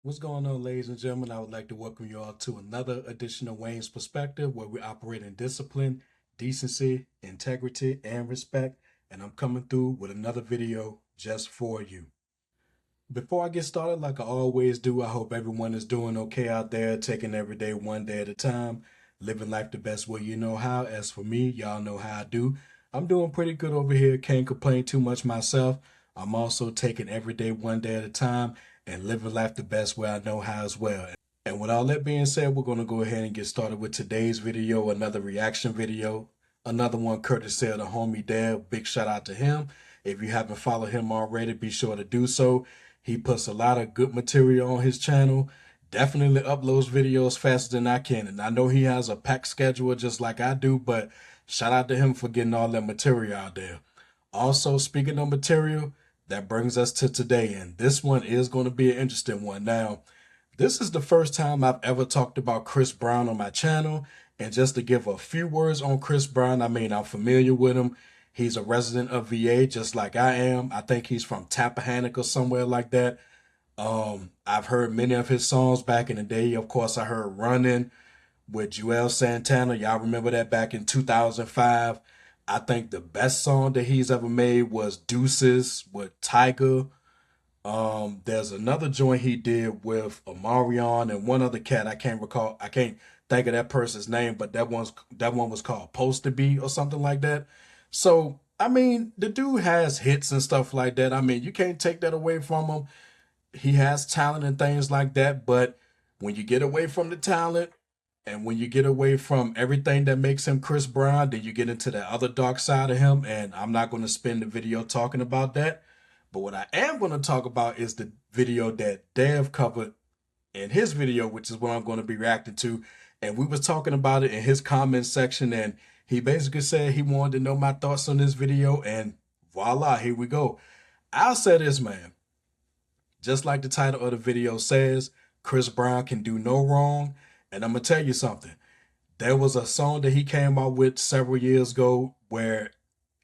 What's going on, ladies and gentlemen? I would like to welcome you all to another edition of Wayne's Perspective, where we operate in discipline, decency, integrity, and respect. And I'm coming through with another video just for you. Before I get started, like I always do, I hope everyone is doing okay out there, taking every day one day at a time, living life the best way you know how. As for me, y'all know how I do. I'm doing pretty good over here. Can't complain too much myself. I'm also taking every day one day at a time and living life the best way I know how as well. And with all that being said, we're going to go ahead and get started with today's video, another reaction video, another one courtesy of the homie Dev. Big shout out to him. If you haven't followed him already, be sure to do so. He puts a lot of good material on his channel. Definitely uploads videos faster than I can. And I know he has a packed schedule just like I do, but shout out to him for getting all that material out there. Also, speaking of material, that brings us to today. And this one is going to be an interesting one. Now, this is the first time I've ever talked about Chris Brown on my channel. And just to give a few words on Chris Brown, I mean, I'm familiar with him. He's a resident of VA, just like I am. I think he's from Tappahannock or somewhere like that. I've heard many of his songs back in the day. Of course, I heard Running with Joel Santana. Y'all remember that back in 2005. I think the best song that he's ever made was Deuces with Tiger. There's another joint he did with Omarion and one other cat. I can't recall. I can't think of that person's name, but that one was called Post to Be or something like that. So I mean, the dude has hits and stuff like that. I mean, you can't take that away from him. He has talent and things like that, but when you get away from the talent and when you get away from everything that makes him Chris Brown, then you get into the other dark side of him. And I'm not going to spend the video talking about that. But what I am going to talk about is the video that Dev covered in his video, which is what I'm going to be reacting to. And we was talking about it in his comment section, and he basically said he wanted to know my thoughts on this video, and voila, here we go. I'll say this, man. Just like the title of the video says, Chris Brown can do no wrong. And I'm going to tell you something. There was a song that he came out with several years ago where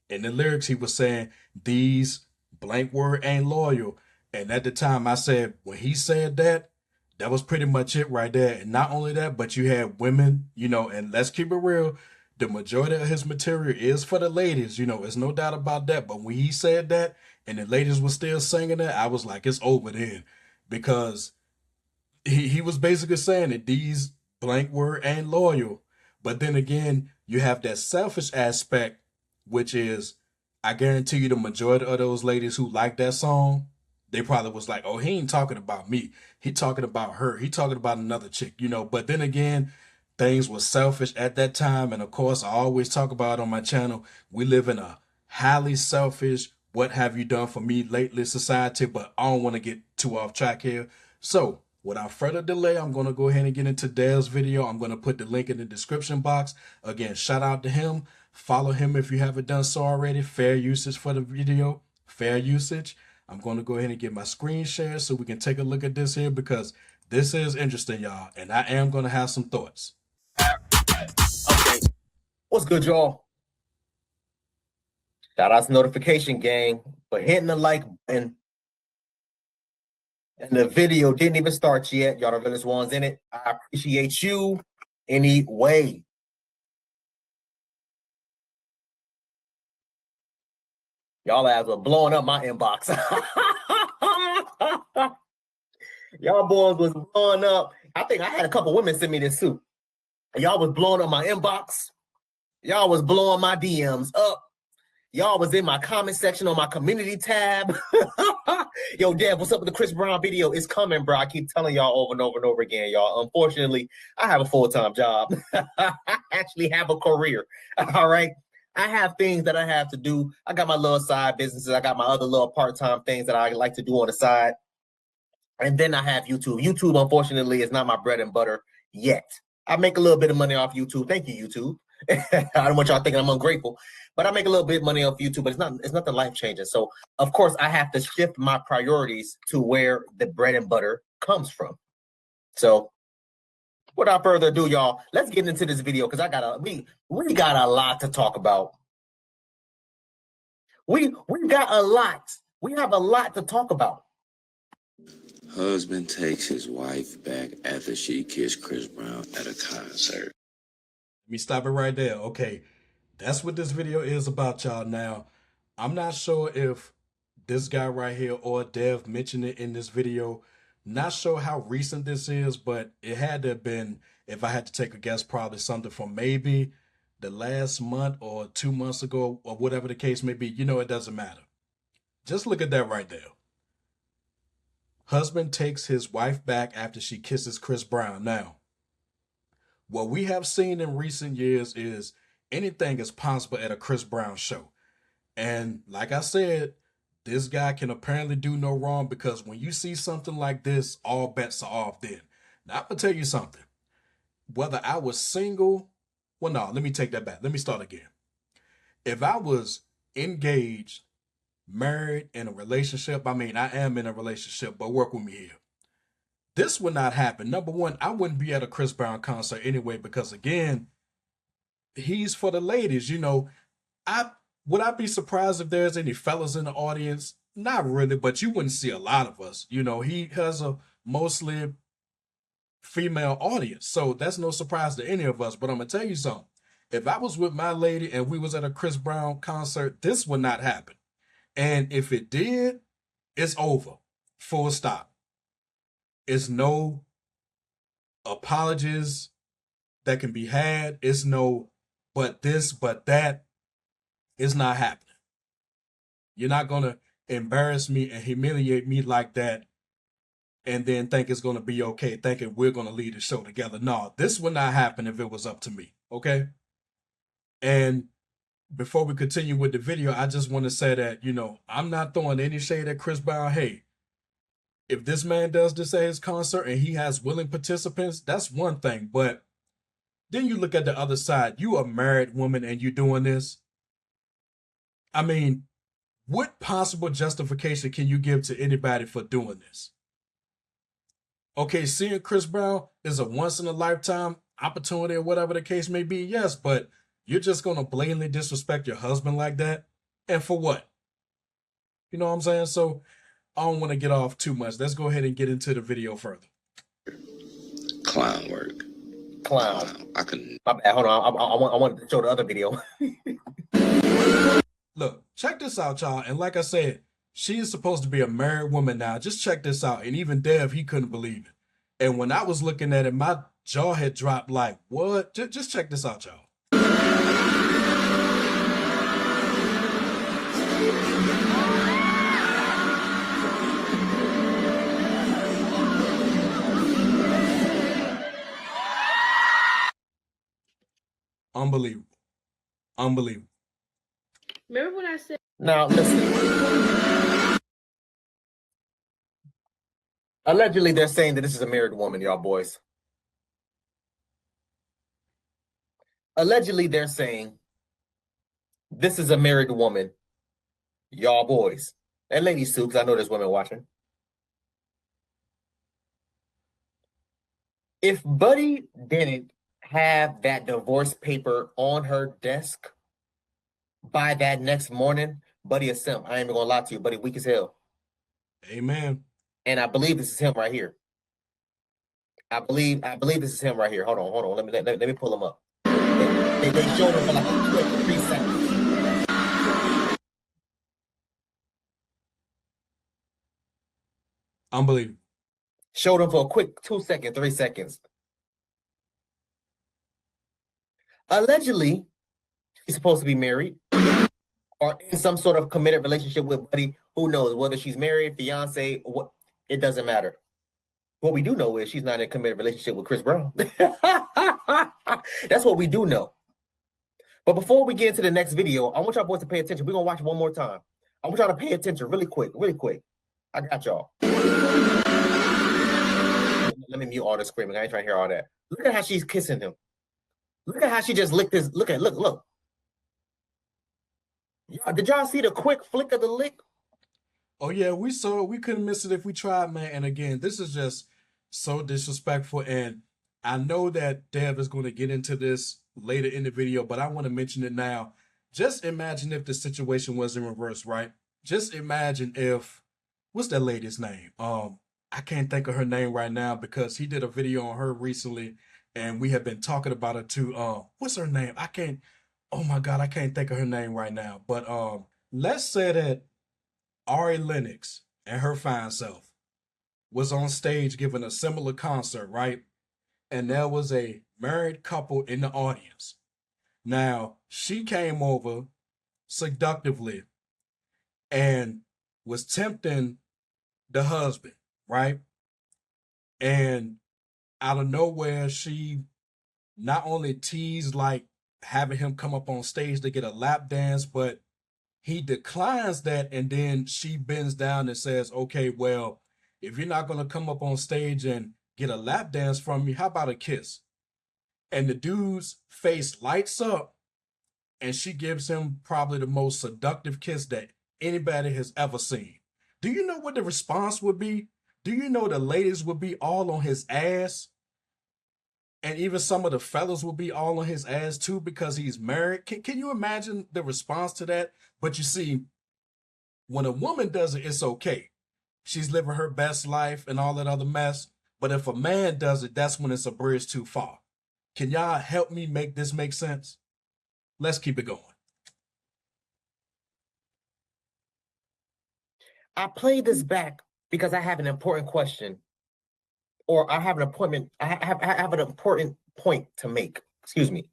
in the lyrics he was saying, these blank word ain't loyal. And at the time I said, when he said that, that was pretty much it right there. And not only that, but you had women, and let's keep it real. The majority of his material is for the ladies, there's no doubt about that. But when he said that and the ladies were still singing it, I was like, it's over then. Because he was basically saying that these blank word ain't loyal. But then again, you have that selfish aspect, which is, I guarantee you the majority of those ladies who like that song, they probably was like, oh, he ain't talking about me. He talking about her. He talking about another chick. But then again, things were selfish at that time. And of course, I always talk about on my channel, we live in a highly selfish, what have you done for me lately society, but I don't want to get too off track here. So without further delay, I'm going to go ahead and get into Dale's video. I'm going to put the link in the description box. Again, shout out to him. Follow him if you haven't done so already. Fair usage for the video. Fair usage. I'm going to go ahead and get my screen share so we can take a look at this here because this is interesting, y'all. And I am going to have some thoughts. Okay. What's good, y'all? Shout out to Notification Gang for hitting the like button. And the video didn't even start yet. Y'all the realest ones in it. I appreciate you anyway. Y'all guys are blowing up my inbox. Y'all boys was blowing up. I think I had a couple women send me this too. Y'all was blowing up my inbox. Y'all was blowing my DMs up. Y'all was in my comment section on my community tab. Yo, Dad, what's up with the Chris Brown video? It's coming, bro. I keep telling y'all over and over and over again, y'all. Unfortunately, I have a full-time job. I actually have a career. All right. I have things that I have to do. I got my little side businesses. I got my other little part-time things that I like to do on the side. And then I have YouTube. YouTube, unfortunately, is not my bread and butter yet. I make a little bit of money off YouTube. Thank you, YouTube. I don't want y'all thinking I'm ungrateful, but I make a little bit of money off YouTube, but it's nothing life changing. So of course I have to shift my priorities to where the bread and butter comes from. So without further ado, y'all, let's get into this video because we got a lot to talk about. We got a lot. We have a lot to talk about. Husband takes his wife back after she kissed Chris Brown at a concert. Let me stop it right there. Okay, that's what this video is about, y'all. Now, I'm not sure if this guy right here or Dev mentioned it in this video. Not sure how recent this is, but it had to have been, if I had to take a guess, probably something from maybe the last month or 2 months ago or whatever the case may be. You know, it doesn't matter. Just look at that right there. Husband takes his wife back after she kisses Chris Brown. Now, what we have seen in recent years is anything is possible at a Chris Brown show. And like I said, this guy can apparently do no wrong, because when you see something like this, all bets are off then. Now, I'm going to tell you something. Whether I was single, well, no, let me take that back. Let me start again. If I was engaged, married, in a relationship, I mean, I am in a relationship, but work with me here. This would not happen. Number one, I wouldn't be at a Chris Brown concert anyway, because again, he's for the ladies. You know, would I be surprised if there's any fellas in the audience? Not really, but you wouldn't see a lot of us. You know, he has a mostly female audience, so that's no surprise to any of us. But I'm gonna tell you something. If I was with my lady and we was at a Chris Brown concert, this would not happen. And if it did, it's over. Full stop. It's no apologies that can be had. It's no but this, but that. It's not happening. You're not going to embarrass me and humiliate me like that and then think it's going to be okay, thinking we're going to lead the show together. No, this would not happen if it was up to me, okay? And before we continue with the video, I just want to say that, you know, I'm not throwing any shade at Chris Brown. Hey, if this man does this at his concert and he has willing participants, that's one thing. But then you look at the other side. You a married woman and you doing this. I mean, what possible justification can you give to anybody for doing this? Okay, seeing Chris Brown is a once in a lifetime opportunity or whatever the case may be. Yes, but you're just going to blatantly disrespect your husband like that? And for what? You know what I'm saying? So I don't want to get off too much. Let's go ahead and get into the video further. Clown work. Clown. I couldn't. My bad. Hold on. I wanted to show the other video. Look, check this out, y'all. And like I said, she is supposed to be a married woman now. Just check this out. And even Dev, he couldn't believe it. And when I was looking at it, my jaw had dropped like, what? Just check this out, y'all. Unbelievable. Unbelievable. Remember when I said Now, listen. Allegedly, they're saying that this is a married woman, y'all boys. Allegedly, they're saying this is a married woman, y'all boys. And ladies too, because I know there's women watching. If Buddy didn't have that divorce paper on her desk by that next morning, Buddy a simp. I ain't even gonna lie to you, Buddy weak as hell. Amen. And I believe this is him right here. I believe this is him right here. Hold on. Let me pull him up. They showed him for like a quick 3 seconds. Unbelievable. Showed him for a quick 2 seconds, 3 seconds. Allegedly, she's supposed to be married or in some sort of committed relationship with Buddy. Who knows whether she's married, fiance, what? It doesn't matter. What we do know is she's not in a committed relationship with Chris Brown. That's what we do know. But before we get into the next video, I want y'all boys to pay attention. We're gonna watch it one more time. I want y'all to pay attention really quick. I got y'all. Let me mute all the screaming. I ain't trying to hear all that. Look at how she's kissing him. Look at how she just licked his. Look. Did y'all see the quick flick of the lick? Oh yeah, we saw it. We couldn't miss it if we tried, man. And again, this is just so disrespectful. And I know that Dev is going to get into this later in the video, but I want to mention it now. Just imagine if the situation was in reverse, right? Just imagine if, what's that lady's name? I can't think of her name right now because he did a video on her recently, and we have been talking about it too. What's her name? I can't. Oh my God, I can't think of her name right now. But let's say that Ari Lennox and her fine self was on stage giving a similar concert, right? And there was a married couple in the audience. Now, she came over seductively and was tempting the husband, right? And out of nowhere, she not only teased like having him come up on stage to get a lap dance, but he declines that, and then she bends down and says, okay, well, if you're not going to come up on stage and get a lap dance from me, how about a kiss? And the dude's face lights up, and she gives him probably the most seductive kiss that anybody has ever seen. Do you know what the response would be? Do you know the ladies would be all on his ass? And even some of the fellas will be all on his ass too because he's married. Can you imagine the response to that? But you see, when a woman does it, it's okay. She's living her best life and all that other mess. But if a man does it, that's when it's a bridge too far. Can y'all help me make this make sense? Let's keep it going. I played this back because I have an important question, or I have an appointment. I have an important point to make. Excuse me.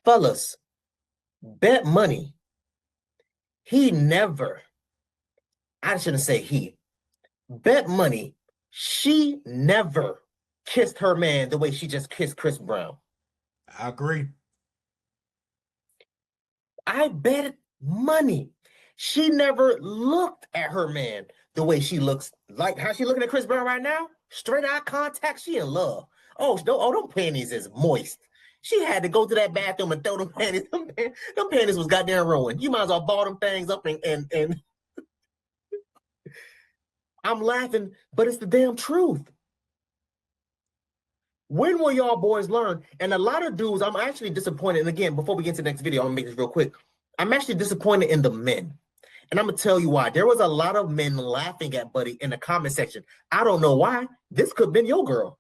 Fellas, Bet Money, he never, I shouldn't say he, Bet Money, she never kissed her man the way she just kissed Chris Brown. I agree. I bet money she never looked at her man the way she looks, like how she looking at Chris Brown right now. Straight eye contact, she in love. Oh, them panties is moist. She had to go to that bathroom and throw them panties. Them panties was goddamn ruined. You might as well ball them things up and I'm laughing, but it's the damn truth. When will y'all boys learn? And a lot of dudes, I'm actually disappointed. And again, before we get to the next video, I'm gonna make this real quick. I'm actually disappointed in the men. And I'm gonna tell you why. There was a lot of men laughing at Buddy in the comment section. I don't know why. This could have been your girl.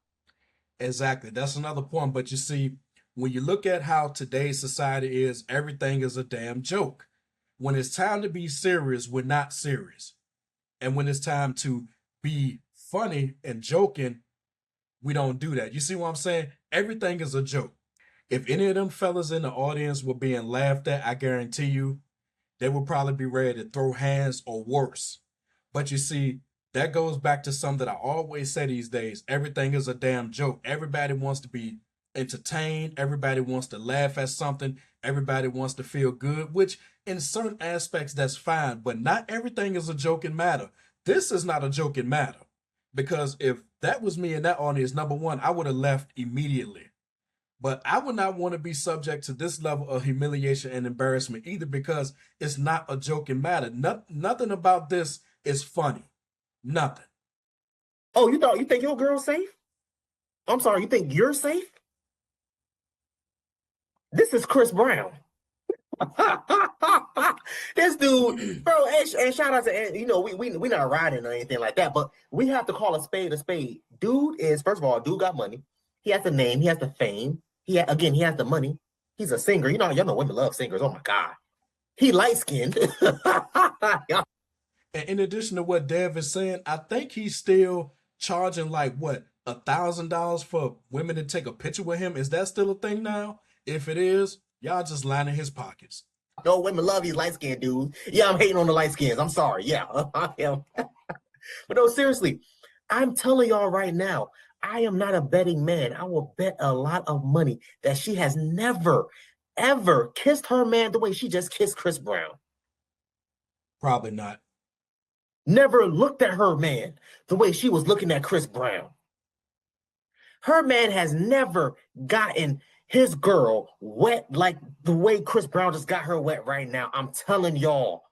Exactly. That's another point. But you see, when you look at how today's society is, everything is a damn joke. When it's time to be serious, we're not serious. And when it's time to be funny and joking, we don't do that. You see what I'm saying? Everything is a joke. If any of them fellas in the audience were being laughed at, I guarantee you, they would probably be ready to throw hands or worse. But you see, that goes back to something that I always say these days. Everything is a damn joke. Everybody wants to be entertained. Everybody wants to laugh at something. Everybody wants to feel good, which in certain aspects, that's fine. But not everything is a joking matter. This is not a joking matter. Because if that was me in that audience, number one, I would have left immediately. But I would not want to be subject to this level of humiliation and embarrassment either, because it's not a joking matter. Nothing about this is funny. Nothing. Oh, you think your girl's safe? I'm sorry, you think you're safe? This is Chris Brown. This dude, bro, and shout out to, you know, we not riding or anything like that, but we have to call a spade a spade. Dude is, first of all, dude got money. He has the name, he has the fame. He has the money. He's a singer. You know, y'all know women love singers. Oh my God. He light-skinned. And in addition to what Dev is saying, I think he's still charging like what, $1,000 for women to take a picture with him. Is that still a thing now? If it is, y'all just lining his pockets. No, women love these light-skinned dudes. Yeah, I'm hating on the light skins. I'm sorry. Yeah, I am. But no, seriously, I'm telling y'all right now, I am not a betting man. I will bet a lot of money that she has never, ever kissed her man the way she just kissed Chris Brown. Probably not. Never looked at her man the way she was looking at Chris Brown. Her man has never gotten his girl wet like the way Chris Brown just got her wet right now. I'm telling y'all.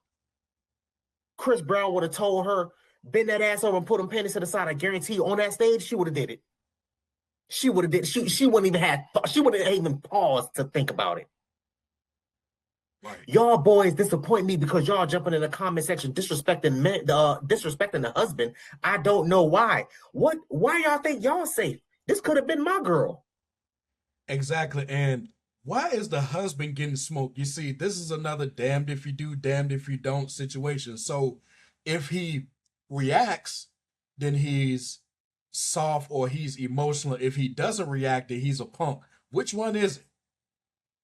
Chris Brown would have told her, bend that ass over and put them panties to the side. I guarantee you on that stage, she would have did it. She would have did it. She wouldn't even have, she wouldn't even paused to think about it. Right. Y'all boys disappoint me because y'all jumping in the comment section disrespecting men, disrespecting the husband. I don't know why. Why y'all think y'all safe? This could have been my girl. Exactly. And why is the husband getting smoked? You see, this is another damned if you do, damned if you don't situation. So if he reacts, then he's soft or he's emotional. If he doesn't react, then he's a punk. Which one is it?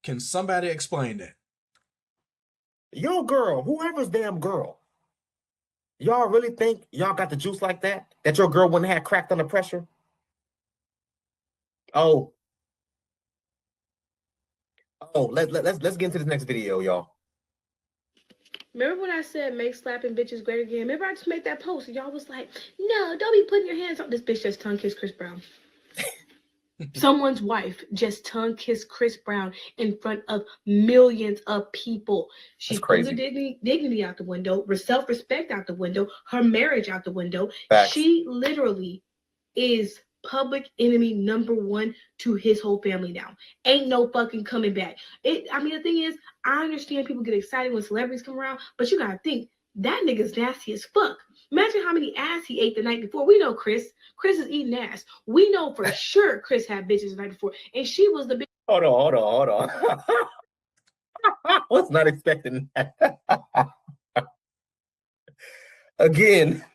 Can somebody explain that? Yo, girl, whoever's damn girl. Y'all really think y'all got the juice like that? That your girl wouldn't have cracked under pressure? Oh, let's get into this next video, y'all. Remember when I said make slapping bitches great again? Remember I just made that post and y'all was like, no, don't be putting your hands on this bitch just tongue kissed Chris Brown. Someone's wife just tongue kissed Chris Brown in front of millions of people. She That's threw crazy. the dignity out the window, her self-respect out the window, her marriage out the window. Facts. She literally is public enemy number one to his whole family now. Ain't no fucking coming back. I mean, the thing is, I understand people get excited when celebrities come around, but you gotta think that nigga's nasty as fuck. Imagine how many ass he ate the night before. We know Chris. Chris is eating ass. We know for sure Chris had bitches the night before, and she was the bitch. Hold on. I was not expecting that. Again,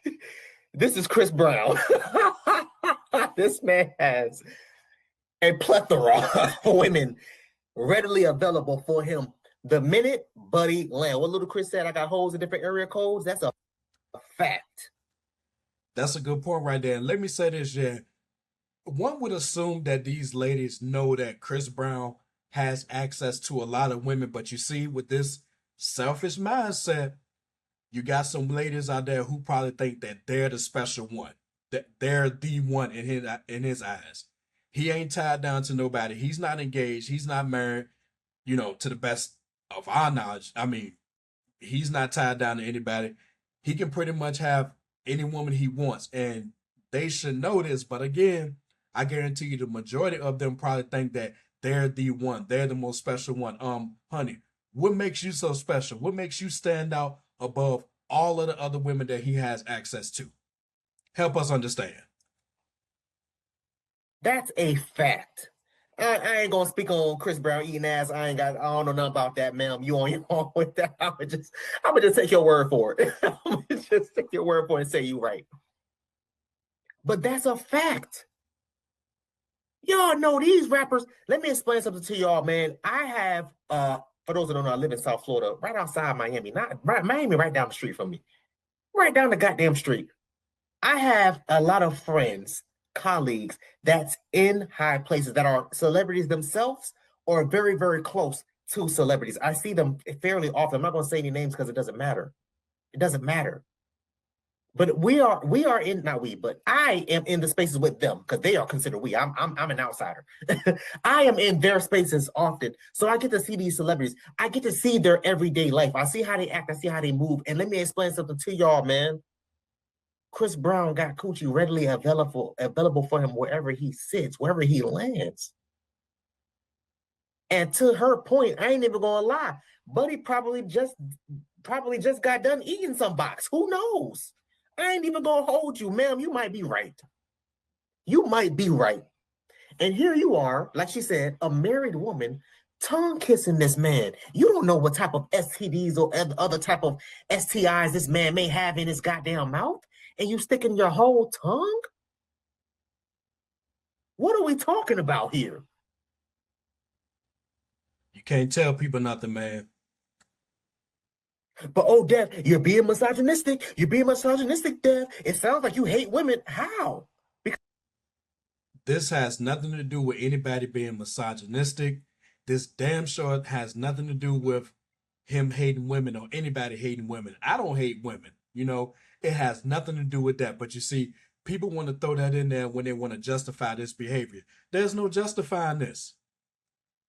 this is Chris Brown. This man has a plethora of women readily available for him. The minute Buddy land. What little Chris said, I got holes in different area codes. That's a fact. That's a good point right there. And let me say this, yeah. One would assume that these ladies know that Chris Brown has access to a lot of women, but you see, with this selfish mindset, you got some ladies out there who probably think that they're the special one, that they're the one in his eyes. He ain't tied down to nobody. He's not engaged. He's not married. You know, to the best of our knowledge, I mean, he's not tied down to anybody. He can pretty much have any woman he wants, and they should know this. But again, I guarantee you, the majority of them probably think that they're the one. They're the most special one. Honey, what makes you so special? What makes you stand out above all of the other women that he has access to? Help us understand. That's a fact. I ain't gonna speak on Chris Brown eating ass. I don't know nothing about that, ma'am. You on your own with that. I'm gonna just take your word for it. I'm gonna just take your word for it and say you right. But that's a fact. Y'all know these rappers. Let me explain something to y'all, man. I have for those that don't know, I live in South Florida, right outside Miami. Miami, right down the street from me. Right down the goddamn street. I have a lot of friends, colleagues that's in high places that are celebrities themselves or very, very close to celebrities. I see them fairly often. I'm not going to say any names because it doesn't matter. It doesn't matter. But I am in the spaces with them because they are considered we. I'm an outsider. I am in their spaces often. So I get to see these celebrities. I get to see their everyday life. I see how they act. I see how they move. And let me explain something to y'all, man. Chris Brown got coochie readily available for him wherever he sits, wherever he lands. And to her point, I ain't even gonna lie. Buddy probably just got done eating some box. Who knows? I ain't even gonna hold you, ma'am. You might be right. You might be right. And here you are, like she said, a married woman tongue kissing this man. You don't know what type of STDs or other type of STIs this man may have in his goddamn mouth. And you sticking your whole tongue? What are we talking about here? You can't tell people nothing, man. But oh, Dev, you're being misogynistic. You're being misogynistic, Dev. It sounds like you hate women. How? Because this has nothing to do with anybody being misogynistic. This damn sure has nothing to do with him hating women or anybody hating women. I don't hate women. You know, it has nothing to do with that. But you see, people want to throw that in there when they want to justify this behavior. There's no justifying this.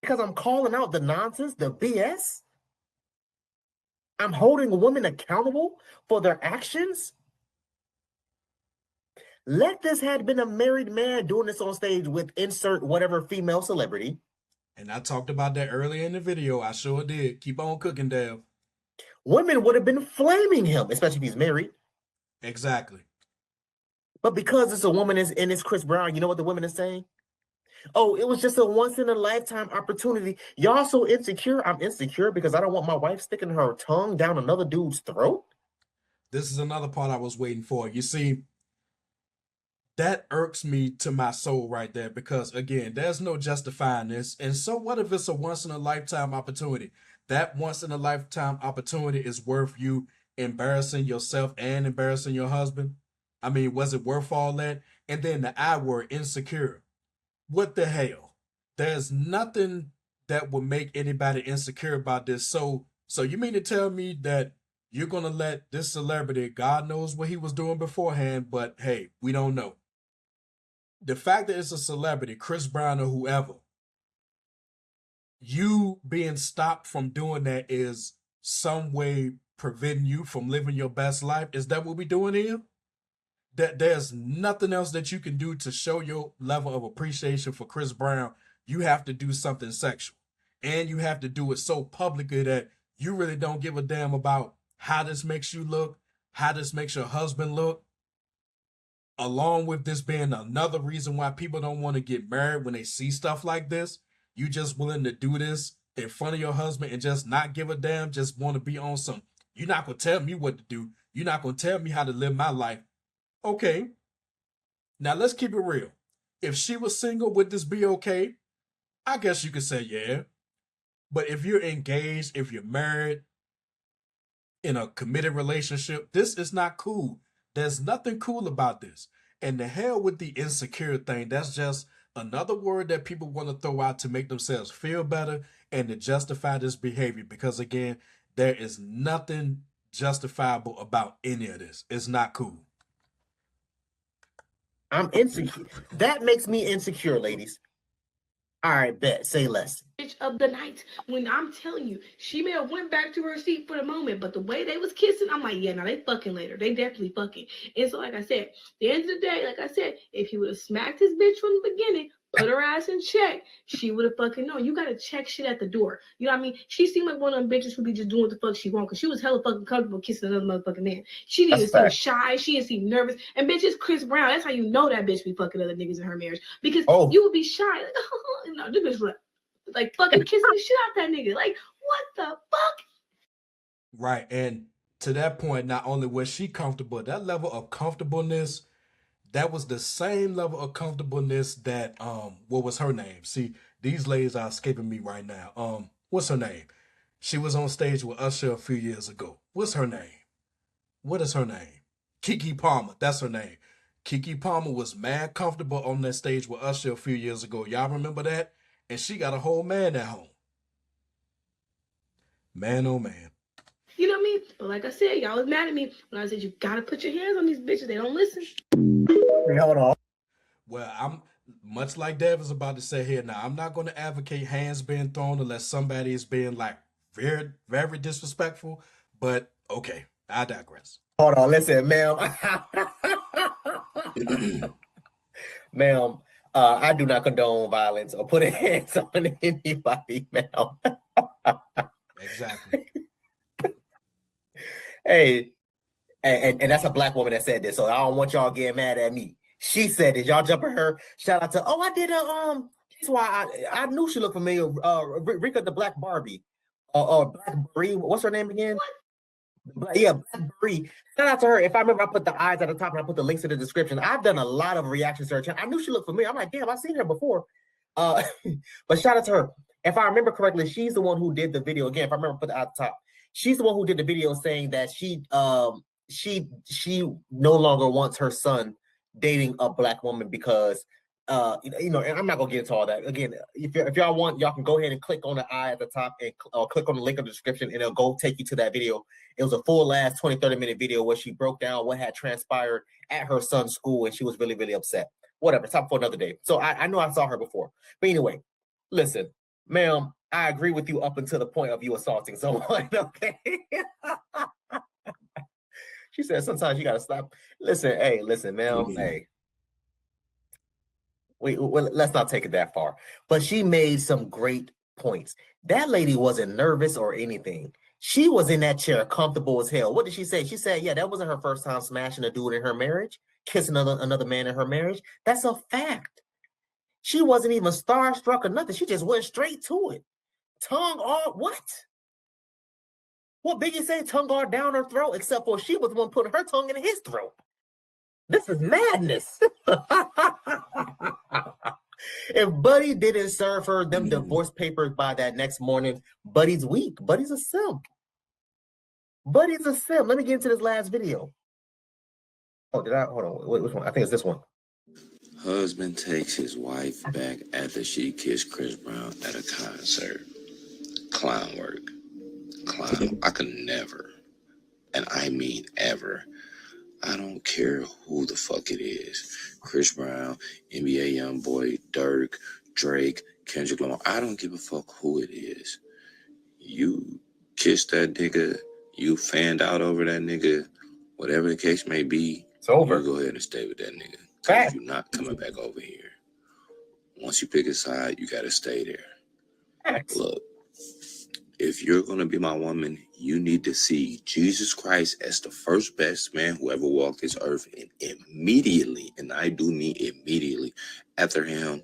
Because I'm calling out the nonsense, the BS. I'm holding women accountable for their actions. Let this had been a married man doing this on stage with insert whatever female celebrity. And I talked about that earlier in the video. I sure did. Keep on cooking, Dev. Women would have been flaming him, especially if he's married. Exactly. But because it's a woman and it's Chris Brown, you know what the women are saying? Oh, it was just a once in a lifetime opportunity. Y'all so insecure. I'm insecure because I don't want my wife sticking her tongue down another dude's throat. This is another part I was waiting for. You see, that irks me to my soul right there because, again, there's no justifying this. And so, what if it's a once in a lifetime opportunity? That once in a lifetime opportunity is worth you embarrassing yourself and embarrassing your husband. I mean, was it worth all that? And then the I word, insecure. What the hell? There's nothing that would make anybody insecure about this. So you mean to tell me that you're gonna let this celebrity, God knows what he was doing beforehand, but hey, we don't know. The fact that it's a celebrity, Chris Brown or whoever, you being stopped from doing that is some way preventing you from living your best life. Is that what we're doing here? That there's nothing else that you can do to show your level of appreciation for Chris Brown. You have to do something sexual. And you have to do it so publicly that you really don't give a damn about how this makes you look, how this makes your husband look. Along with this being another reason why people don't want to get married when they see stuff like this. You just willing to do this in front of your husband and just not give a damn, just want to be on some, you're not going to tell me what to do. You're not going to tell me how to live my life. Okay, now let's keep it real. If she was single, would this be okay? I guess you could say yeah. But if you're engaged, if you're married, in a committed relationship, this is not cool. There's nothing cool about this. And the hell with the insecure thing, that's just another word that people want to throw out to make themselves feel better and to justify this behavior. Because again, there is nothing justifiable about any of this. It's not cool. I'm insecure. That makes me insecure, ladies. All right, bet. Say less. Bitch of the night. When I'm telling you, she may have went back to her seat for the moment, but the way they was kissing, I'm like, yeah, now they fucking later. They definitely fucking. And so, like I said, at the end of the day, like I said, if he would have smacked his bitch from the beginning, put her ass in check, she would have fucking known. You gotta check shit at the door. You know what I mean? She seemed like one of them bitches who be just doing what the fuck she want, because she was hella fucking comfortable kissing another motherfucking man. She didn't seem shy. She didn't seem nervous. And bitch, it's Chris Brown. That's how you know that bitch be fucking other niggas in her marriage. Because you would be shy. Like, no, this bitch like fucking kissing the shit out that nigga. Like, what the fuck? Right. And to that point, not only was she comfortable, that level of comfortableness, that was the same level of comfortableness that what was her name? See, these ladies are escaping me right now. What's her name? She was on stage with Usher a few years ago. What's her name? What is her name? Keke Palmer. That's her name. Keke Palmer was mad comfortable on that stage with Usher a few years ago. Y'all remember that? And she got a whole man at home. Man, oh man. You know what I mean? But like I said, y'all was mad at me when I said you gotta put your hands on these bitches. They don't listen. Hold on. Well, I'm much like Dev is about to say here now. I'm not going to advocate hands being thrown unless somebody is being like very, very disrespectful. But okay, I digress. Hold on, listen, ma'am. Ma'am, I do not condone violence or putting hands on anybody, ma'am. Exactly. Hey, and that's a black woman that said this, so I don't want y'all getting mad at me. She said it. Y'all jumping her. Shout out to, I did a that's why I knew she looked familiar. Rika the Black Barbie. Black Brie. What's her name again? Yeah, Black Brie. Shout out to her. If I remember, I put the eyes at the top and I put the links in the description. I've done a lot of reaction search. I knew she looked familiar. I'm like, damn, I've seen her before. But shout out to her. If I remember correctly, she's the one who did the video. Again, if I remember, put it at the top. She's the one who did the video saying that she no longer wants her son dating a black woman because and I'm not gonna get into all that. Again, if y'all want, y'all can go ahead and click on the eye at the top and click on the link in the description, and it'll go take you to that video. It was a full last 20-30 minute video where she broke down what had transpired at her son's school, and she was really, really upset. Whatever, time for another day. So I know I saw her before. But anyway, listen, ma'am, I agree with you up until the point of you assaulting someone, okay? She said sometimes you gotta stop. Listen, ma'am, hey. Well, let's not take it that far. But she made some great points. That lady wasn't nervous or anything. She was in that chair, comfortable as hell. What did she say? She said, yeah, that wasn't her first time smashing a dude in her marriage, kissing another man in her marriage. That's a fact. She wasn't even starstruck or nothing. She just went straight to it. Tongue all what? What Biggie say? Tongue all down her throat, except for she was the one putting her tongue in his throat. This is madness. If Buddy didn't serve her them divorce papers by that next morning, Buddy's weak. Buddy's a simp. Buddy's a simp. Let me get into this last video. Oh, did I? Hold on. Which one? I think it's this one. Husband takes his wife back after she kissed Chris Brown at a concert. Clown work. Clown. I could never, and I mean ever, I don't care who the fuck it is. Chris Brown, NBA Youngboy, Dirk, Drake, Kendrick Lamar. I don't give a fuck who it is. You kissed that nigga, you fanned out over that nigga, whatever the case may be. It's over. You go ahead and stay with that nigga. Fact. Because you're not coming back over here. Once you pick a side, you gotta stay there. Facts. Look, if you're gonna be my woman, you need to see Jesus Christ as the first best man who ever walked this earth, and immediately, and I do mean immediately, after him,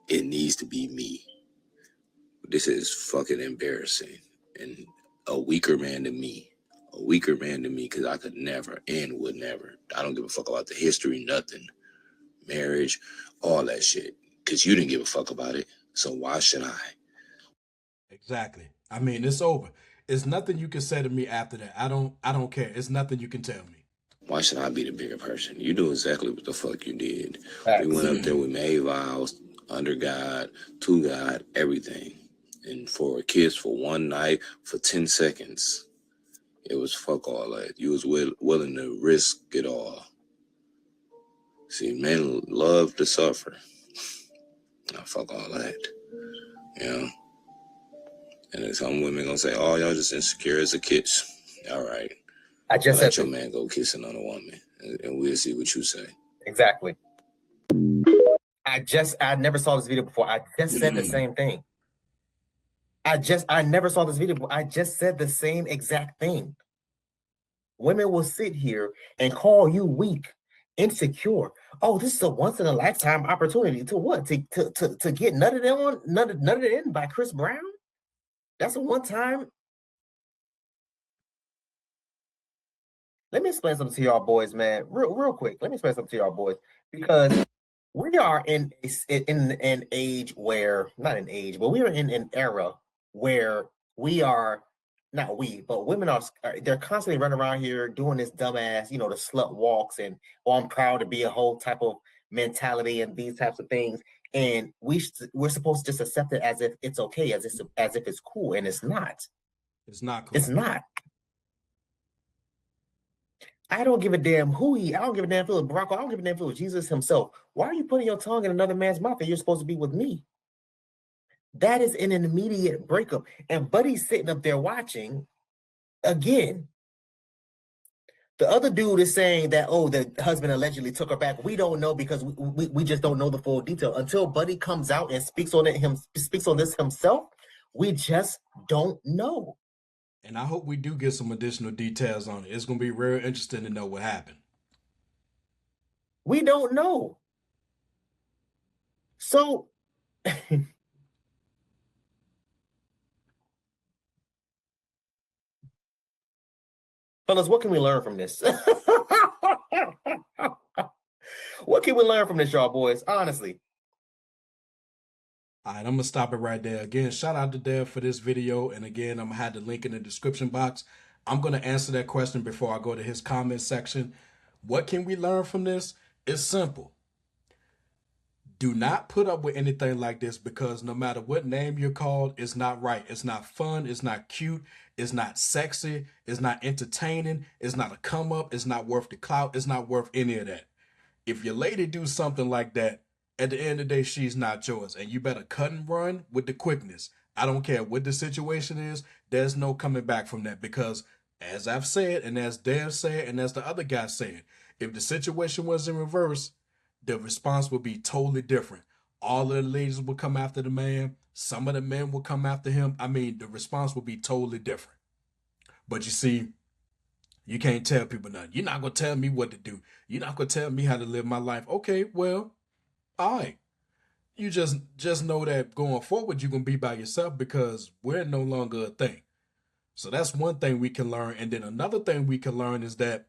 it needs to be me. This is fucking embarrassing. And a weaker man than me. A weaker man than me, because I could never and would never. I don't give a fuck about the history, nothing. Marriage, all that shit. Because you didn't give a fuck about it. So why should I? Exactly. I mean, it's over. It's nothing you can say to me after that. I don't care. It's nothing you can tell me. Why should I be the bigger person? You do exactly what the fuck you did. Facts. We went up there, we made vows, under God, to God, everything. And for a kiss for one night, for 10 seconds, it was fuck all that. You was willing to risk it all. See, men love to suffer. Now, fuck all that. You know? And then some women gonna say, oh, y'all just insecure as a kiss. All right. I just Let said your man go kiss another woman, and we'll see what you say. exactly. I never saw this video before. I just said the same thing. I never saw this video before. I just said the same exact thing. Women will sit here and call you weak, insecure. Oh, this is a once in a lifetime opportunity to what? To get nutted in by Chris Brown? That's a one time. Let me explain something to y'all boys, man. Real quick. Let me explain something to y'all boys, because we are in an age where, not an age, but we are in an era where we are, not we, but women are, they're constantly running around here doing this dumbass, the slut walks and, oh, I'm proud to be a whole type of mentality and these types of things. And we're supposed to just accept it as if it's okay, as if it's cool, and it's not. It's not cool. It's not. I don't give a damn I don't give a damn if it was Barack. I don't give a damn if it was Jesus himself. Why are you putting your tongue in another man's mouth and you're supposed to be with me? That is an immediate breakup. And Buddy's sitting up there watching again. The other dude is saying that, oh, the husband allegedly took her back. We don't know, because we just don't know the full detail. Until Buddy comes out and speaks on this himself, we just don't know. And I hope we do get some additional details on it. It's going to be very interesting to know what happened. We don't know. So, fellas, what can we learn from this? What can we learn from this, y'all boys? Honestly. All right, I'm going to stop it right there. Again, shout out to Dev for this video. And again, I'm going to have the link in the description box. I'm going to answer that question before I go to his comment section. What can we learn from this? It's simple. Do not put up with anything like this, because no matter what name you're called, it's not right. It's not fun. It's not cute. It's not sexy. It's not entertaining. It's not a come up. It's not worth the clout. It's not worth any of that. If your lady do something like that, at the end of the day, she's not yours. And you better cut and run with the quickness. I don't care what the situation is. There's no coming back from that, because as I've said, and as Dev said, and as the other guy said, if the situation was in reverse, the response would be totally different. all of the ladies will come after the man. Some of the men will come after him. I mean, the response will be totally different. But you see, you can't tell people nothing. You're not going to tell me what to do. You're not going to tell me how to live my life. Okay, well, all right. You just know that going forward, you're going to be by yourself because we're no longer a thing. So that's one thing we can learn. And then another thing we can learn is that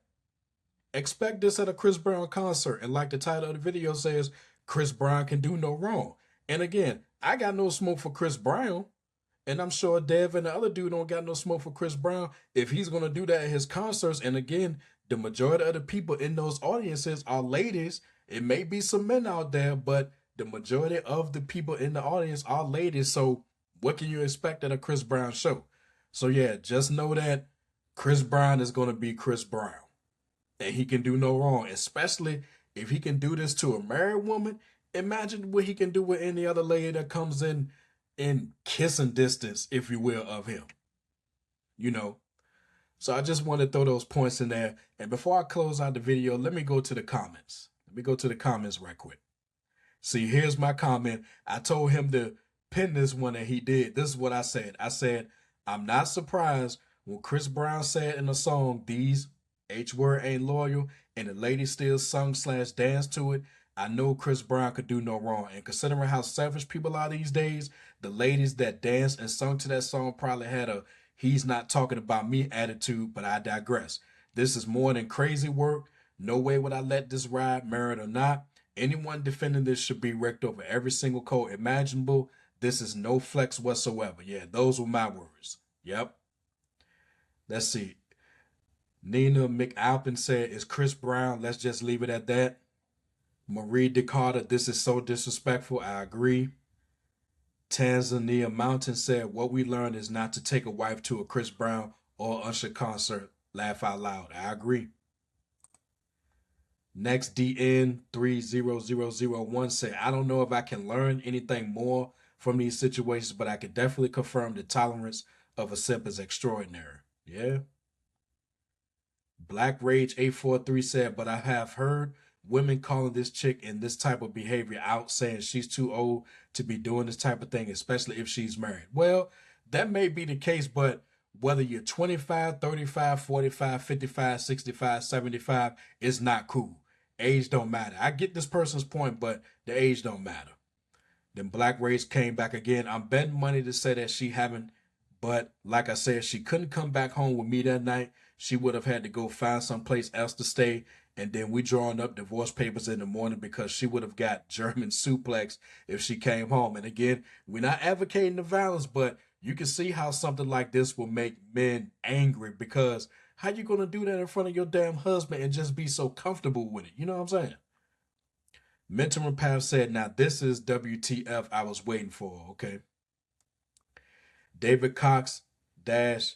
expect this at a Chris Brown concert. And like the title of the video says, Chris Brown can do no wrong. And again, I got no smoke for Chris Brown. And I'm sure Dev and the other dude don't got no smoke for Chris Brown if he's going to do that at his concerts. And again, the majority of the people in those audiences are ladies. It may be some men out there, but the majority of the people in the audience are ladies. So what can you expect at a Chris Brown show? So yeah, just know that Chris Brown is going to be Chris Brown. And he can do no wrong, especially if he can do this to a married woman. Imagine what he can do with any other lady that comes in kissing distance, if you will, of him. You know? So I just want to throw those points in there. And before I close out the video, let me go to the comments. Let me go to the comments right quick. See, here's my comment. I told him to pin this one and he did. This is what I said. I said, I'm not surprised when Chris Brown said in the song, these H-word ain't loyal, and the lady still sung/danced to it. I know Chris Brown could do no wrong. And considering how selfish people are these days, the ladies that danced and sung to that song probably had a he's not talking about me attitude, but I digress. This is more than crazy work. No way would I let this ride, married or not. Anyone defending this should be wrecked over every single code imaginable. This is no flex whatsoever. Yeah, those were my words. Yep. Let's see. Nina McAlpin said, is Chris Brown? Let's just leave it at that. Marie DeCarter, this is so disrespectful. I agree. Tanzania Mountain said, what we learned is not to take a wife to a Chris Brown or Usher concert. Laugh out loud. I agree. Next DN 30001 said, I don't know if I can learn anything more from these situations, but I can definitely confirm the tolerance of a simp is extraordinary. Yeah. Black Rage 843 said, but I have heard women calling this chick in this type of behavior out, saying she's too old to be doing this type of thing, especially if she's married. Well, that may be the case, but whether you're 25, 35, 45, 55, 65, 75, it's not cool. Age don't matter. I get this person's point, but the age don't matter. Then Black Rage came back again. I'm betting money to say that she haven't, but like I said, she couldn't come back home with me that night. She would have had to go find someplace else to stay. And then we drawing up divorce papers in the morning because she would have got German suplex if she came home. And again, we're not advocating the violence, but you can see how something like this will make men angry, because how you going to do that in front of your damn husband and just be so comfortable with it? You know what I'm saying? Mentoring Path said, now this is WTF I was waiting for, okay? David Cox dash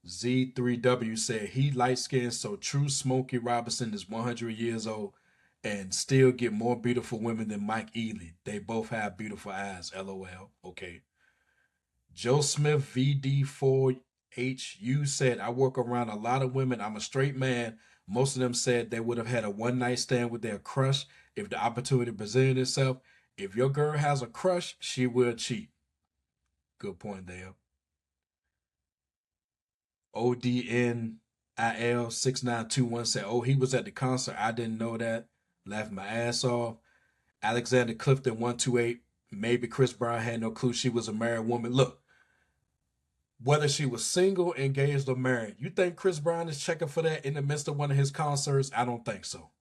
Z3W said, he light-skinned, so true Smokey Robinson is 100 years old and still get more beautiful women than Mike Ealy. They both have beautiful eyes, LOL. Okay. Joe Smith VD4HU said, I work around a lot of women. I'm a straight man. Most of them said they would have had a one-night stand with their crush if the opportunity presented itself. If your girl has a crush, she will cheat. Good point there. ODNIL6921 said, oh, he was at the concert. I didn't know that. Laughed my ass off. Alexander Clifton 128. Maybe Chris Brown had no clue she was a married woman. Look, whether she was single, engaged, or married, you think Chris Brown is checking for that in the midst of one of his concerts? I don't think so.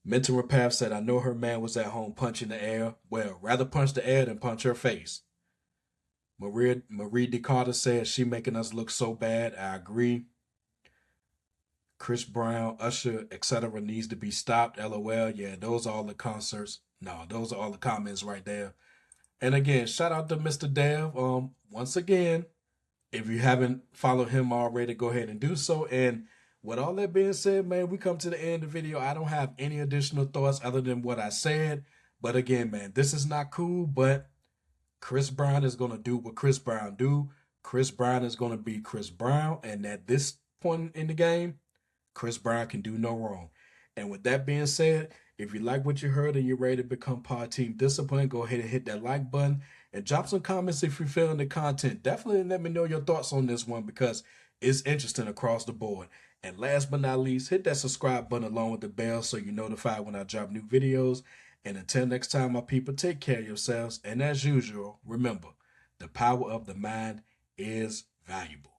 Mentor Path said, I know her man was at home punching the air. Well, rather punch the air than punch her face. Marie DeCarter said, she making us look so bad. I agree. Chris Brown, Usher, etc. needs to be stopped. LOL. Yeah, those are all the concerts. No, those are all the comments right there. And again, shout out to Mr. Dev. Once again, if you haven't followed him already, go ahead and do so. And with all that being said, man, we come to the end of the video. I don't have any additional thoughts other than what I said. But again, man, this is not cool, but Chris Brown is going to do what Chris Brown do. Chris Brown is going to be Chris Brown. And at this point in the game, Chris Brown can do no wrong. And with that being said, if you like what you heard and you're ready to become part of Team Discipline, go ahead and hit that like button and drop some comments if you're feeling the content. Definitely let me know your thoughts on this one because it's interesting across the board. And last but not least, hit that subscribe button along with the bell so you're notified when I drop new videos. And until next time, my people, take care of yourselves. And as usual, remember, the power of the mind is valuable.